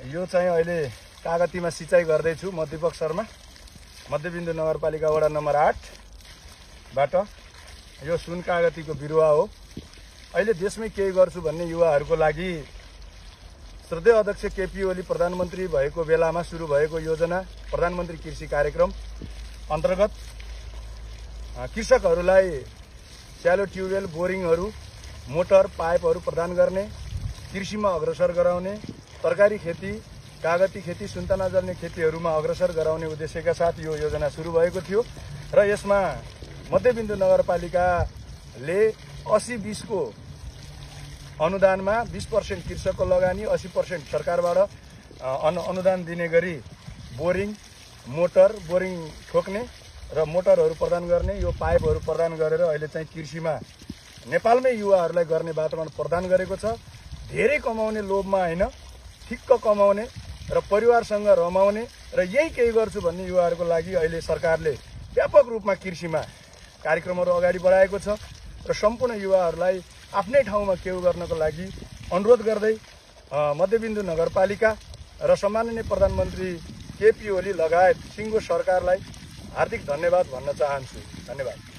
यो चाहिँ अहिले कागतीमा सिँचाइ गर्दैछु म दीपक शर्मा मध्यबिन्दु नगरपालिका वडा नम्बर 8 बाट। यो सुन कागतीको बिरुवा हो। अहिले देशमै केही गर्छु भन्ने युवाहरूको लागि श्रद्धेय अध्यक्ष केपी ओली प्रधानमन्त्री भएको बेलामा सुरु भएको योजना प्रधानमन्त्री कृषि कार्यक्रम अन्तर्गत कृषकहरूलाई स्यालो ट्युबवेल, बोरिङहरू, मोटर, पाइपहरू प्रदान गर्ने, कृषिमा अग्रसर गराउने, तरकारी खेती, कागती खेती, सुन्तला जल्ने खेतीहरूमा अग्रसर गराउने उद्देश्यका साथ यो योजना सुरु भएको थियो र यसमा मध्यबिन्दु नगरपालिकाले 80-20 को अनुदानमा 20% कृषकको लगानी, 80% सरकारबाट अनुदान दिने गरी बोरिङ, मोटर, बोरिङ ठोक्ने र मोटरहरू प्रदान गर्ने, यो पाइपहरू प्रदान गरेर अहिले चाहिँ कृषिमा नेपालमै युवाहरूलाई गर्ने वातावरण प्रदान गरेको छ। धेरै कमाउने लोभमा होइन, ठिक्क कमाउने र परिवारसँग रमाउने र यही केही गर्छु भन्ने युवाहरूको लागि अहिले सरकारले व्यापक रूपमा कृषिमा कार्यक्रमहरू अगाडि बढाएको छ र सम्पूर्ण युवाहरूलाई आफ्नै ठाउँमा केही गर्नको लागि अनुरोध गर्दै मध्यबिन्दु नगरपालिका र सम्माननीय प्रधानमन्त्री केपी ओली लगायत सिङ्गो सरकारलाई हार्दिक धन्यवाद भन्न चाहन्छु। धन्यवाद।